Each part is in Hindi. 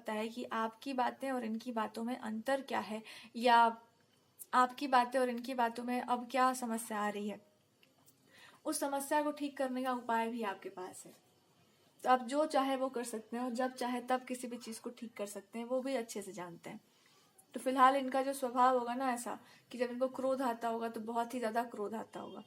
पता है कि आपकी बातें और इनकी बातों में अंतर क्या है, या आपकी बातें और इनकी बातों में अब क्या समस्या आ रही है। उस समस्या को ठीक करने का उपाय भी आपके पास है। तो आप जो चाहे वो कर सकते हैं, और जब चाहे तब किसी भी चीज को ठीक कर सकते हैं, वो भी अच्छे से जानते हैं। तो फिलहाल इनका जो स्वभाव होगा ना ऐसा, कि जब इनको क्रोध आता होगा तो बहुत ही ज्यादा क्रोध आता होगा,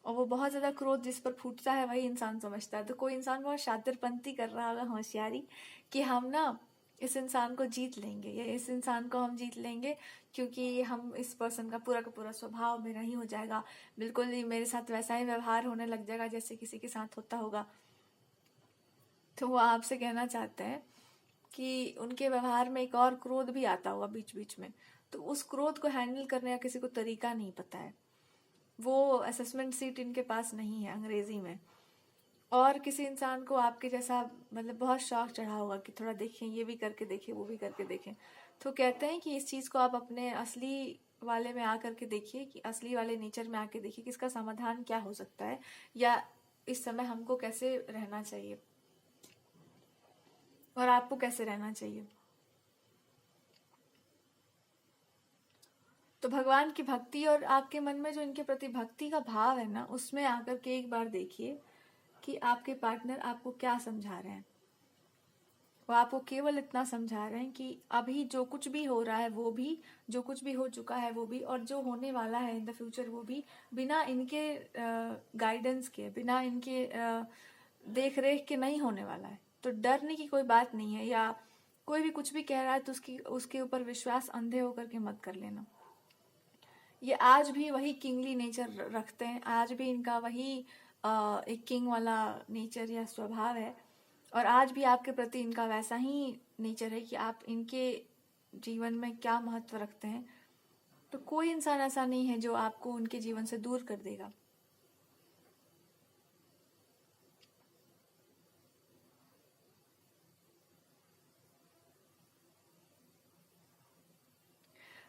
और वो बहुत ज्यादा क्रोध जिस पर फूटता है वही इंसान समझता है। तो कोई इंसान बहुत शातिरपंती कर रहा होगा, होशियारी, कि हम ना इस इंसान को जीत लेंगे, या इस इंसान को हम जीत लेंगे, क्योंकि हम इस पर्सन का पूरा स्वभाव मेरा ही हो जाएगा, बिल्कुल ही मेरे साथ वैसा ही व्यवहार होने लग जाएगा जैसे किसी के साथ होता होगा। तो वो आपसे कहना चाहते हैं कि उनके व्यवहार में एक और क्रोध भी आता होगा बीच बीच में, तो उस क्रोध को हैंडल करने का किसी को तरीका नहीं पता है। वो असेसमेंट सीट इनके पास नहीं है अंग्रेजी में। और किसी इंसान को आपके जैसा मतलब बहुत शौक चढ़ा होगा कि थोड़ा देखें, ये भी करके देखें, वो भी करके देखें। तो कहते हैं कि इस चीज को आप अपने असली वाले में आकर के देखिए, कि असली वाले नेचर में आके देखिए कि इसका समाधान क्या हो सकता है, या इस समय हमको कैसे रहना चाहिए और आपको कैसे रहना चाहिए। तो भगवान की भक्ति और आपके मन में जो इनके प्रति भक्ति का भाव है ना, उसमें आकर के एक बार देखिए कि आपके पार्टनर आपको क्या समझा रहे हैं। वो आपको केवल इतना समझा रहे हैं कि अभी जो कुछ भी हो रहा है वो भी, जो कुछ भी हो चुका है वो भी, और जो होने वाला है इन द फ्यूचर वो भी, बिना इनके गाइडेंस के, बिना इनके देख रेख के नहीं होने वाला है। तो डरने की कोई बात नहीं है, या कोई भी कुछ भी कह रहा है तो उसके ऊपर विश्वास अंधे होकर के मत कर लेना। ये आज भी वही किंगली नेचर रखते हैं, आज भी इनका वही एक किंग वाला नेचर या स्वभाव है, और आज भी आपके प्रति इनका वैसा ही नेचर है कि आप इनके जीवन में क्या महत्व रखते हैं। तो कोई इंसान ऐसा नहीं है जो आपको उनके जीवन से दूर कर देगा।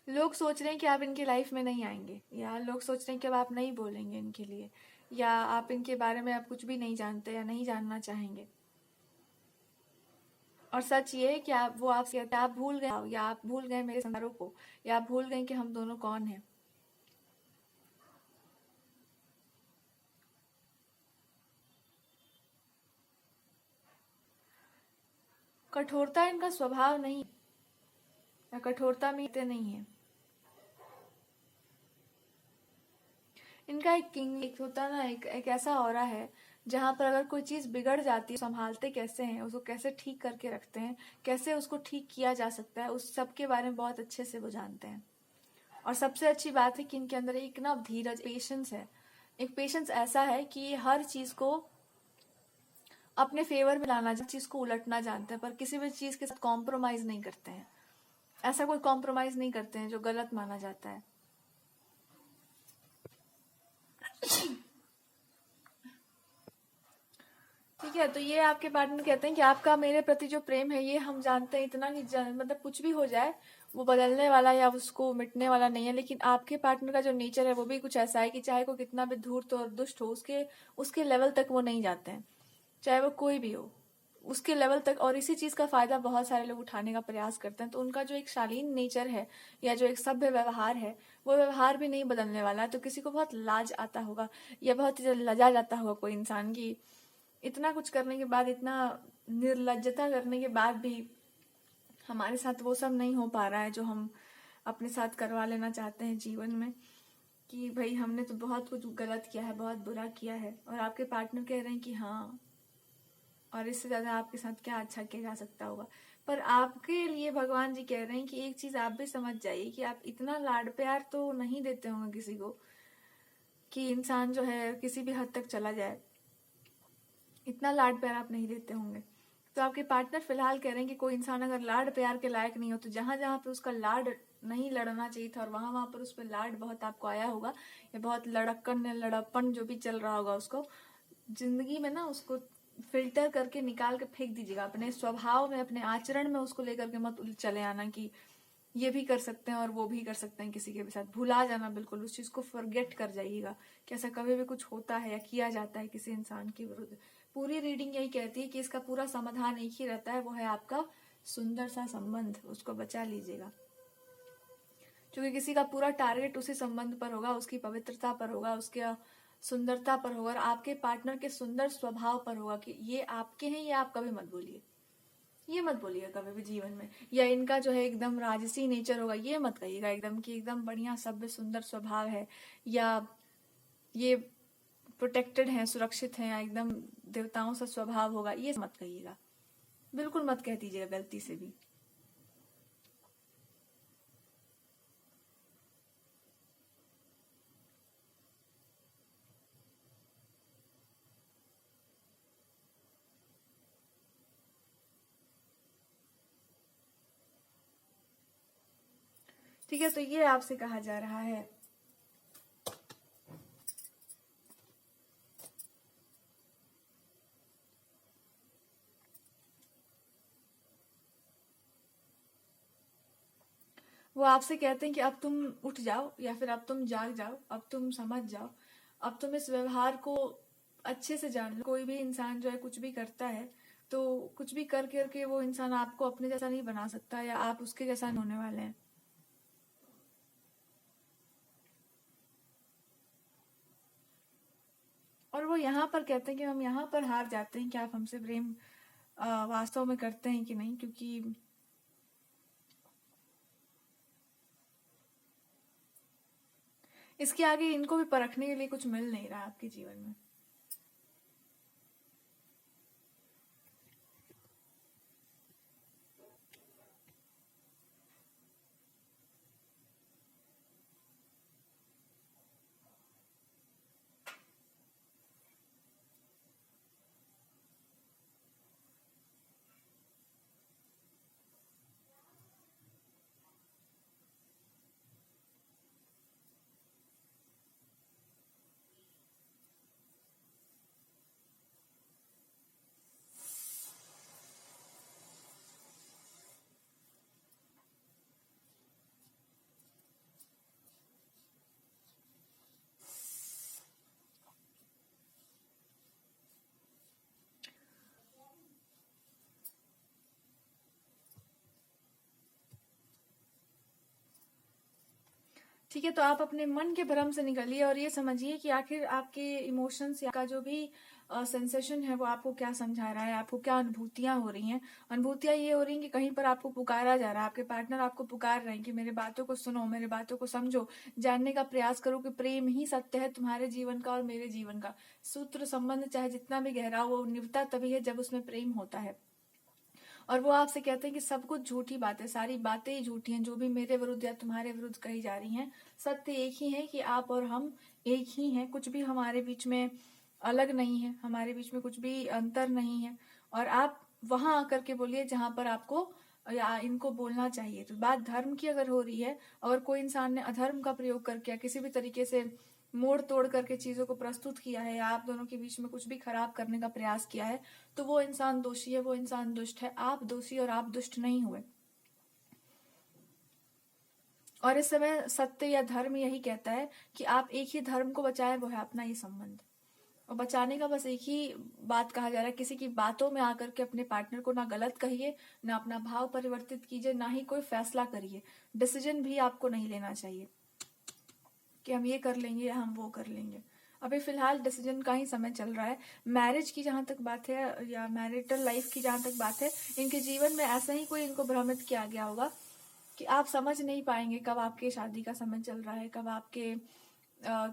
लोग सोच रहे हैं कि आप इनके लाइफ में नहीं आएंगे, या लोग सोच रहे हैं कि अब आप नहीं बोलेंगे इनके लिए, या आप इनके बारे में आप कुछ भी नहीं जानते या नहीं जानना चाहेंगे। और सच ये है कि वो आपसे कहते हैं आप भूल गए, या आप भूल गए मेरे संस्कारों को, या आप भूल गए कि हम दोनों कौन हैं। कठोरता इनका स्वभाव नहीं, या कठोरता में इतने नहीं है। इनका एक होता ना, एक ऐसा ऑरा है जहां पर अगर कोई चीज बिगड़ जाती है, संभालते कैसे हैं उसको, कैसे ठीक करके रखते हैं, कैसे उसको ठीक किया जा सकता है, उस सब के बारे में बहुत अच्छे से वो जानते हैं। और सबसे अच्छी बात है कि इनके अंदर एक ना धीरज, पेशेंस है। एक पेशेंस ऐसा है कि ये हर चीज को अपने फेवर में लाना, चीज को उलटना जानते हैं, पर किसी भी चीज के साथ कॉम्प्रोमाइज नहीं करते हैं। ऐसा कोई कॉम्प्रोमाइज नहीं करते हैं जो गलत माना जाता है। ठीक है, तो ये आपके पार्टनर कहते हैं कि आपका मेरे प्रति जो प्रेम है ये हम जानते हैं इतना कि मतलब कुछ भी हो जाए वो बदलने वाला या उसको मिटने वाला नहीं है। लेकिन आपके पार्टनर का जो नेचर है वो भी कुछ ऐसा है कि चाहे को कितना भी धूर्त और दुष्ट हो, उसके लेवल तक वो नहीं जाते हैं, चाहे वो कोई भी हो उसके लेवल तक। और इसी चीज का फायदा बहुत सारे लोग उठाने का प्रयास करते हैं। तो उनका जो एक शालीन नेचर है या जो एक सभ्य व्यवहार है, वो व्यवहार भी नहीं बदलने वाला है। तो किसी को बहुत लाज आता होगा या बहुत लजा जाता होगा कोई इंसान की, इतना कुछ करने के बाद, इतना निर्लज्जता करने के बाद भी हमारे साथ वो सब नहीं हो पा रहा है जो हम अपने साथ करवा लेना चाहते हैं जीवन में, कि भाई हमने तो बहुत कुछ गलत किया है, बहुत बुरा किया है। और आपके पार्टनर कह रहे हैं कि हाँ, और इससे ज्यादा आपके साथ क्या अच्छा किया जा सकता होगा। पर आपके लिए भगवान जी कह रहे हैं कि एक चीज आप भी समझ जाइए कि आप इतना लाड प्यार तो नहीं देते होंगे किसी को कि इंसान जो है किसी भी हद तक चला जाए, इतना लाड प्यार आप नहीं देते होंगे। तो आपके पार्टनर फिलहाल कह रहे हैं कि कोई इंसान अगर लाड प्यार के लायक नहीं हो तो जहां जहां पे उसका लाड नहीं लड़ना चाहिए था और वहां वहां पर उस पर लाड बहुत आपको आया होगा, या बहुत लड़क्कन या लड़प्पन जो भी चल रहा होगा, उसको जिंदगी में ना उसको फिल्टर करके निकाल के फेंक दीजिएगा। अपने स्वभाव में, अपने आचरण में उसको लेकर के मत चले आना कि ये भी कर सकते हैं और वो भी कर सकते हैं, किसी के भी साथ भुला जाना, बिल्कुल उस चीज को फॉरगेट कर जाइएगा कि ऐसा कभी भी कुछ होता है या किया जाता है किसी इंसान के विरुद्ध। पूरी रीडिंग यही कहती है कि इसका पूरा समाधान एक ही रहता है, वो है आपका सुंदर सा संबंध, उसको बचा लीजिएगा, क्योंकि किसी का पूरा टारगेट उसी संबंध पर होगा, उसकी पवित्रता पर होगा, उसके सुंदरता पर होगा, और आपके पार्टनर के सुंदर स्वभाव पर होगा कि ये आपके हैं, ये आप कभी मत बोलिए, ये मत बोलिएगा कभी भी जीवन में। या इनका जो है एकदम राजसी नेचर होगा, ये मत कहिएगा एकदम कि एकदम बढ़िया सभ्य सुंदर स्वभाव है, या ये प्रोटेक्टेड है, सुरक्षित है, या एकदम देवताओं सा स्वभाव होगा, ये मत कहिएगा, बिल्कुल मत कह दीजिएगा गलती से भी। ठीक है, तो ये आपसे कहा जा रहा है। वो आपसे कहते हैं कि अब तुम उठ जाओ, या फिर अब तुम जाग जाओ, अब तुम समझ जाओ, अब तुम इस व्यवहार को अच्छे से जान लो। कोई भी इंसान जो है कुछ भी करता है, तो कुछ भी कर करके वो इंसान आपको अपने जैसा नहीं बना सकता, या आप उसके जैसा नहीं होने वाले हैं। और वो यहाँ पर कहते हैं कि हम यहाँ पर हार जाते हैं कि आप हमसे प्रेम वास्तव में करते हैं कि नहीं, क्योंकि इसके आगे इनको भी परखने के लिए कुछ मिल नहीं रहा आपके जीवन में। ठीक है, तो आप अपने मन के भ्रम से निकलिए और ये समझिए कि आखिर आपके इमोशंस या का जो भी सेंसेशन है वो आपको क्या समझा रहा है, आपको क्या अनुभूतियां हो रही हैं। अनुभूतियां ये हो रही हैं कि कहीं पर आपको पुकारा जा रहा है, आपके पार्टनर आपको पुकार रहे हैं कि मेरे बातों को सुनो, मेरे बातों को समझो, जानने का प्रयास करो कि प्रेम ही सत्य है तुम्हारे जीवन का और मेरे जीवन का। सूत्र संबंध चाहे जितना भी गहरा हो, वो निभता तभी है जब उसमें प्रेम होता है। और वो आपसे कहते हैं कि सब कुछ झूठी बातें, सारी बातें ही झूठी हैं, जो भी मेरे विरुद्ध या तुम्हारे विरुद्ध कही जा रही हैं, सत्य एक ही है कि आप और हम एक ही हैं, कुछ भी हमारे बीच में अलग नहीं है, हमारे बीच में कुछ भी अंतर नहीं है। और आप वहां आकर के बोलिए जहां पर आपको या इनको बोलना चाहिए। तो बात धर्म की अगर हो रही है, अगर कोई इंसान ने अधर्म का प्रयोग करके या किसी भी तरीके से मोड़ तोड़ करके चीजों को प्रस्तुत किया है, या आप दोनों के बीच में कुछ भी खराब करने का प्रयास किया है, तो वो इंसान दोषी है, वो इंसान दुष्ट है। आप दोषी और आप दुष्ट नहीं हुए। और इस समय सत्य या धर्म यही कहता है कि आप एक ही धर्म को बचाए, वो है अपना ये संबंध। और बचाने का बस एक ही बात कहा जा रहा है, किसी की बातों में आकर के अपने पार्टनर को ना गलत कहिए, ना अपना भाव परिवर्तित कीजिए, ना ही कोई फैसला करिए। डिसीजन भी आपको नहीं लेना चाहिए कि हम ये कर लेंगे या हम वो कर लेंगे। अभी फिलहाल डिसीजन का ही समय चल रहा है। मैरिज की जहां तक बात है या मैरिटल लाइफ की जहां तक बात है, इनके जीवन में ऐसा ही कोई इनको भ्रमित किया गया होगा कि आप समझ नहीं पाएंगे कब आपके शादी का समय चल रहा है, कब आपके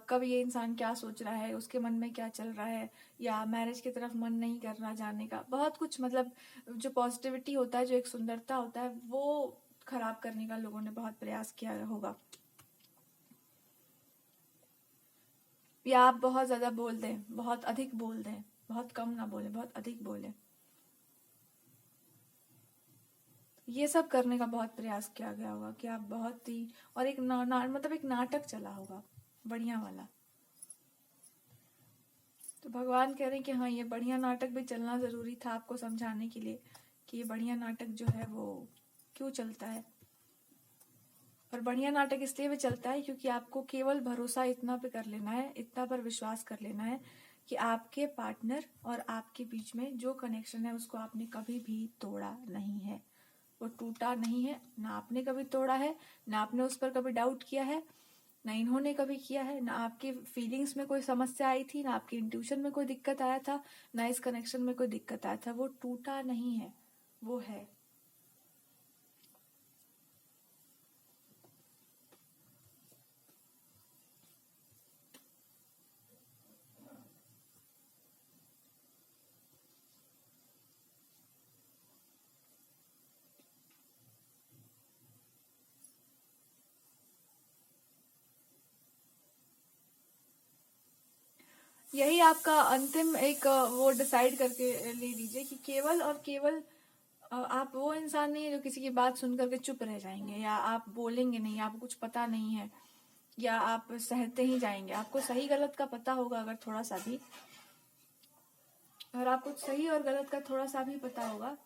कब ये इंसान क्या सोच रहा है, उसके मन में क्या चल रहा है, या मैरिज की तरफ मन नहीं कर रहा जाने का। बहुत कुछ मतलब जो पॉजिटिविटी होता है, जो एक सुंदरता होता है, वो खराब करने का लोगों ने बहुत प्रयास किया होगा। या आप बहुत ज्यादा बोल दें, बहुत अधिक बोल दें, बहुत कम ना बोले, बहुत अधिक बोले, ये सब करने का बहुत प्रयास किया गया होगा कि आप बहुत ही, और एक मतलब एक नाटक चला होगा बढ़िया वाला। तो भगवान कह रहे हैं कि हाँ, ये बढ़िया नाटक भी चलना जरूरी था आपको समझाने के लिए कि ये बढ़िया नाटक जो है वो क्यों चलता है। और बढ़िया नाटक इसलिए भी चलता है क्योंकि आपको केवल भरोसा इतना पे कर लेना है, इतना पर विश्वास कर लेना है कि आपके पार्टनर और आपके बीच में जो कनेक्शन है उसको आपने कभी भी तोड़ा नहीं है। वो टूटा नहीं है। ना आपने कभी तोड़ा है, ना आपने उस पर कभी डाउट किया है, ना इन्होंने कभी किया है। ना आपकी फीलिंग्स में कोई समस्या आई थी, ना आपकी इंट्यूशन में कोई दिक्कत आया था, ना इस कनेक्शन में कोई दिक्कत आया था। वो टूटा नहीं है, वो है। यही आपका अंतिम एक वो डिसाइड करके ले लीजिए कि केवल और केवल आप वो इंसान नहीं है जो किसी की बात सुन करके चुप रह जाएंगे, या आप बोलेंगे नहीं, आपको कुछ पता नहीं है, या आप सहते ही जाएंगे। आपको सही गलत का पता होगा अगर थोड़ा सा भी, अगर आपको सही और गलत का थोड़ा सा भी पता होगा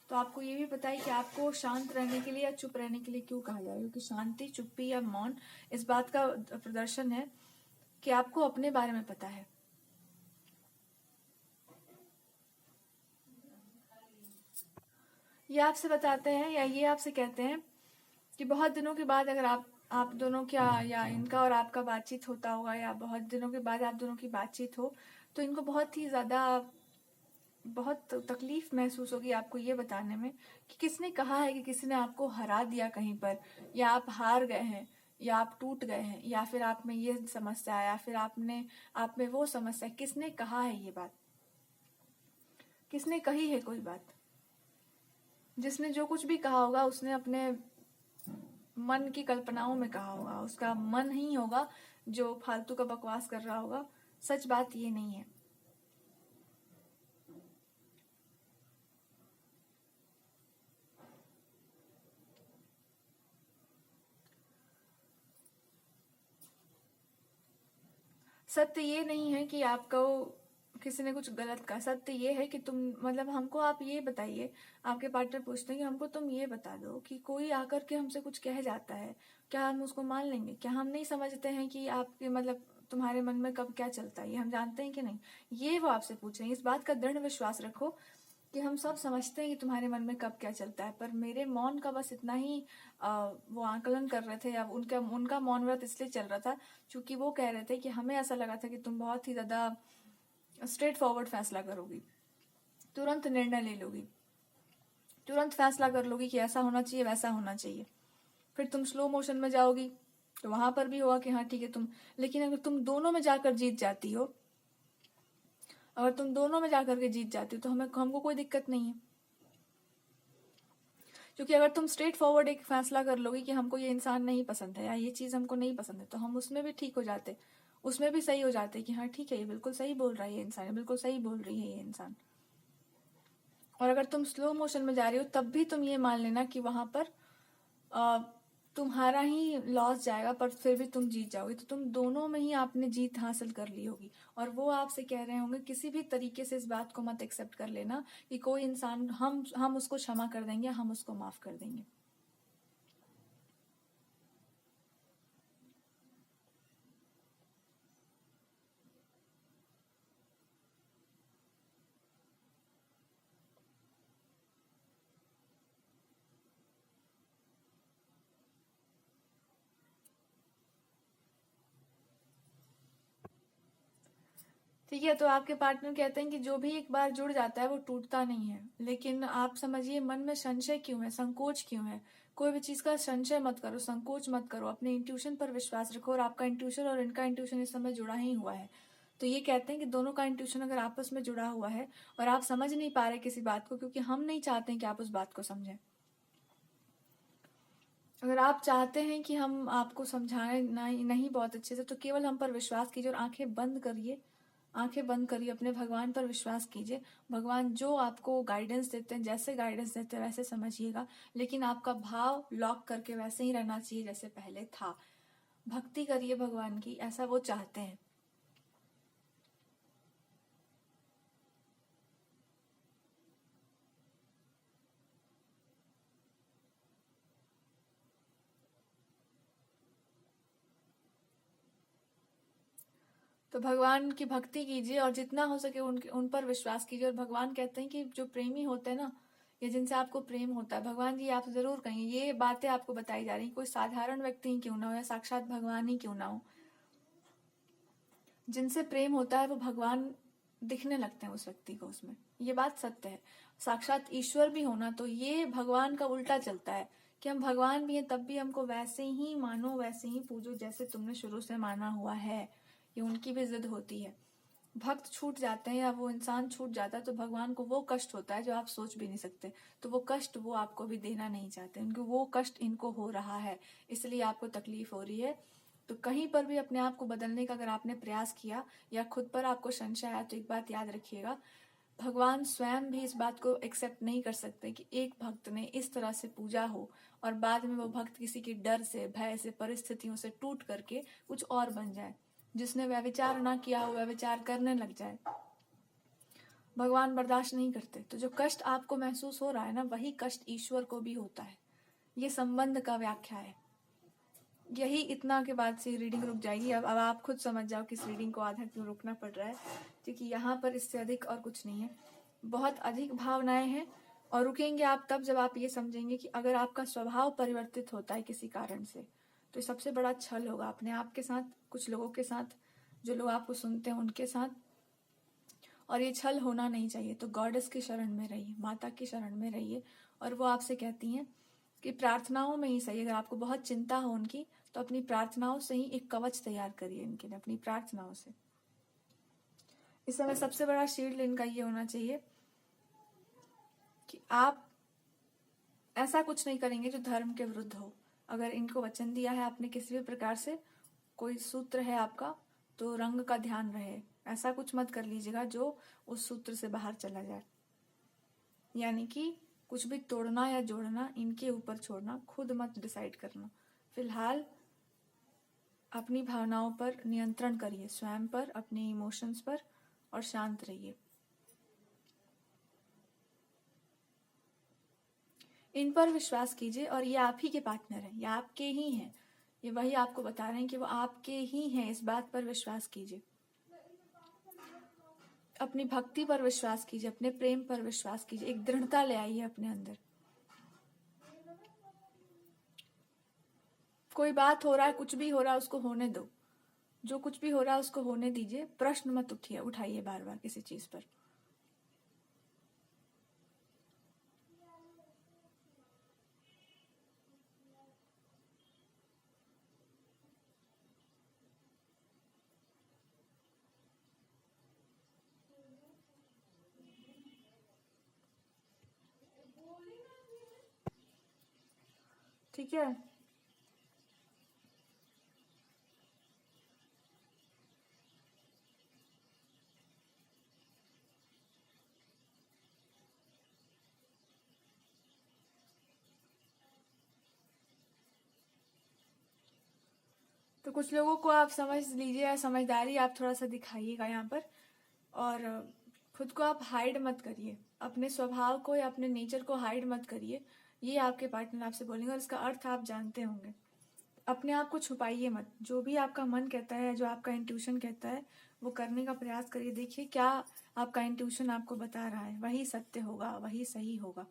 तो आपको ये भी पता है कि आपको शांत रहने के लिए या चुप रहने के लिए क्यों कहा जाए। क्योंकि शांति, चुप्पी या मौन इस बात का प्रदर्शन है कि आपको अपने बारे में पता है। ये आपसे बताते हैं या ये आपसे कहते हैं कि बहुत दिनों के बाद अगर आप दोनों क्या या इनका और आपका बातचीत होता होगा, या बहुत दिनों के बाद आप दोनों की बातचीत हो, तो इनको बहुत ही ज़्यादा बहुत तकलीफ महसूस होगी आपको ये बताने में कि किसने कहा है कि किसी ने आपको हरा दिया कहीं पर, या आप हार गए हैं, या आप टूट गए हैं, या फिर आप में ये समस्या है, या फिर आप में वो समस्या है। किसने कहा है ये बात? किसने कही है कोई बात? जिसने जो कुछ भी कहा होगा उसने अपने मन की कल्पनाओं में कहा होगा। उसका मन ही होगा जो फालतू का बकवास कर रहा होगा। सच बात ये नहीं है। सत्य ये नहीं है कि आपको किसी ने कुछ गलत कहा। सत्य ये है कि तुम मतलब हमको आप ये बताइए, आपके पार्टनर पूछते हैं कि हमको तुम ये बता दो कि कोई आकर के हमसे कुछ कह जाता है, क्या हम उसको मान लेंगे? क्या हम नहीं समझते हैं कि आपके मतलब तुम्हारे मन में कब क्या चलता है? ये हम जानते हैं कि नहीं? ये वो आपसे पूछ रहे हैं। इस बात का दृढ़ विश्वास रखो कि हम सब समझते हैं कि तुम्हारे मन में कब क्या चलता है। पर मेरे मौन का बस इतना ही वो आकलन कर रहे थे, या उनका उनका मौन व्रत इसलिए चल रहा था क्योंकि वो कह रहे थे कि हमें ऐसा लगा था कि तुम बहुत ही ज्यादा स्ट्रेट फॉरवर्ड फैसला करोगी, तुरंत निर्णय ले लोगी, तुरंत फैसला कर लोगी कि ऐसा होना चाहिए, वैसा होना चाहिए। फिर तुम स्लो मोशन में जाओगी तो वहां पर भी होगा कि हाँ ठीक है तुम, लेकिन अगर तुम दोनों में जाकर जीत जाती हो, अगर तुम दोनों में जाकर के जीत जाती हो तो हमको कोई दिक्कत नहीं है। क्योंकि अगर तुम स्ट्रेट फॉरवर्ड एक फैसला कर लोगे कि हमको ये इंसान नहीं पसंद है या ये चीज हमको नहीं पसंद है, तो हम उसमें भी ठीक हो जाते, उसमें भी सही हो जाते कि हाँ ठीक है ये बिल्कुल सही बोल रहा है ये इंसान, बिल्कुल सही बोल रही है ये इंसान। और अगर तुम स्लो मोशन में जा रही हो तब भी तुम ये मान लेना कि वहां पर आ, तुम्हारा ही लॉस जाएगा, पर फिर भी तुम जीत जाओगे। तो तुम दोनों में ही आपने जीत हासिल कर ली होगी। और वो आपसे कह रहे होंगे किसी भी तरीके से इस बात को मत एक्सेप्ट कर लेना कि कोई इंसान हम उसको क्षमा कर देंगे, हम उसको माफ कर देंगे। ठीक है, तो आपके पार्टनर कहते हैं कि जो भी एक बार जुड़ जाता है वो टूटता नहीं है। लेकिन आप समझिए मन में संशय क्यों है, संकोच क्यों है? कोई भी चीज का संशय मत करो, संकोच मत करो, अपने इंट्यूशन पर विश्वास रखो। और आपका इंट्यूशन और इनका इंट्यूशन इस समय जुड़ा ही हुआ है। तो ये कहते हैं कि दोनों का इंट्यूशन अगर आपस में जुड़ा हुआ है और आप समझ नहीं पा रहे किसी बात को, क्योंकि हम नहीं चाहते हैं कि आप उस बात को समझें। अगर आप चाहते हैं कि हम आपको समझाएं नहीं बहुत अच्छे से, तो केवल हम पर विश्वास कीजिए और आंखें बंद करिए। आंखें बंद करिए, अपने भगवान पर विश्वास कीजिए। भगवान जो आपको गाइडेंस देते हैं, जैसे गाइडेंस देते हैं वैसे समझिएगा। लेकिन आपका भाव लॉक करके वैसे ही रहना चाहिए जैसे पहले था। भक्ति करिए भगवान की, ऐसा वो चाहते हैं। तो भगवान की भक्ति कीजिए और जितना हो सके उन पर विश्वास कीजिए। और भगवान कहते हैं कि जो प्रेमी होते हैं ना, या जिनसे आपको प्रेम होता है, भगवान जी आप जरूर कहेंगे, ये बातें आपको बताई जा रही, कोई साधारण व्यक्ति ही क्यों ना हो या साक्षात भगवान ही क्यों ना हो, जिनसे प्रेम होता है वो भगवान दिखने लगते हैं उस व्यक्ति को उसमें। ये बात सत्य है। साक्षात ईश्वर भी होना तो ये भगवान का उल्टा चलता है कि हम भगवान भी हैं तब भी हमको वैसे ही मानो, वैसे ही पूजो जैसे तुमने शुरू से माना हुआ है। ये उनकी भी जिद होती है। भक्त छूट जाते हैं या वो इंसान छूट जाता है तो भगवान को वो कष्ट होता है जो आप सोच भी नहीं सकते। तो वो कष्ट वो आपको भी देना नहीं चाहते, उनको वो कष्ट इनको हो रहा है, इसलिए आपको तकलीफ हो रही है। तो कहीं पर भी अपने आप को बदलने का अगर आपने प्रयास किया या खुद पर आपको संशय आया तो एक बात याद रखिएगा, भगवान स्वयं भी इस बात को एक्सेप्ट नहीं कर सकते कि एक भक्त ने इस तरह से पूजा हो और बाद में वो भक्त किसी के डर से, भय से, परिस्थितियों से टूट करके कुछ और बन जाए, जिसने व्यभिचार ना किया हो व्यभिचार करने लग जाए। भगवान बर्दाश्त नहीं करते। तो जो कष्ट आपको महसूस हो रहा है ना, वही कष्ट ईश्वर को भी होता है। ये संबंध का व्याख्या है। यही इतना के बाद से रीडिंग रुक जाएगी। अब आप खुद समझ जाओ कि इस रीडिंग को आधा क्यों रुकना पड़ रहा है, क्योंकि यहाँ पर इससे अधिक और कुछ नहीं है। बहुत अधिक भावनाएं हैं और रुकेंगे आप तब जब आप ये समझेंगे कि अगर आपका स्वभाव परिवर्तित होता है किसी कारण से तो ये सबसे बड़ा छल होगा अपने आप के साथ, कुछ लोगों के साथ, जो लोग आपको सुनते हैं उनके साथ, और ये छल होना नहीं चाहिए। तो गॉडेस की शरण में रहिए, माता की शरण में रहिए, और वो आपसे कहती हैं कि प्रार्थनाओं में ही सही, अगर आपको बहुत चिंता हो उनकी तो अपनी प्रार्थनाओं से ही एक कवच तैयार करिए इनके लिए, अपनी प्रार्थनाओं से। इस समय सबसे बड़ा शील्ड इनका ये होना चाहिए कि आप ऐसा कुछ नहीं करेंगे जो धर्म के विरुद्ध हो। अगर इनको वचन दिया है आपने किसी भी प्रकार से, कोई सूत्र है आपका, तो रंग का ध्यान रहे, ऐसा कुछ मत कर लीजिएगा जो उस सूत्र से बाहर चला जाए। यानी कि कुछ भी तोड़ना या जोड़ना इनके ऊपर छोड़ना, खुद मत डिसाइड करना। फिलहाल अपनी भावनाओं पर नियंत्रण करिए, स्वयं पर, अपने इमोशंस पर, और शांत रहिए। इन पर विश्वास कीजिए और ये आप ही के पार्टनर हैं, ये आपके ही हैं, ये वही आपको बता रहे हैं कि वो आपके ही हैं। इस बात पर विश्वास कीजिए, अपनी भक्ति पर विश्वास कीजिए, अपने प्रेम पर विश्वास कीजिए, एक दृढ़ता ले आइए अपने अंदर। कोई बात हो रहा है, कुछ भी हो रहा है, उसको होने दो। जो कुछ भी हो रहा है उसको होने दीजिए, प्रश्न मत उठाइए बार बार किसी चीज पर। ठीक है, तो कुछ लोगों को आप समझ लीजिए या समझदारी आप थोड़ा सा दिखाइएगा यहाँ पर, और खुद को आप हाइड मत करिए, अपने स्वभाव को या अपने नेचर को हाइड मत करिए। ये आपके पार्टनर आपसे बोलेंगे और इसका अर्थ आप जानते होंगे। अपने आप को छुपाइए मत, जो भी आपका मन कहता है, जो आपका इंट्यूशन कहता है, वो करने का प्रयास करिए। देखिए क्या आपका इंट्यूशन आपको बता रहा है, वही सत्य होगा, वही सही होगा।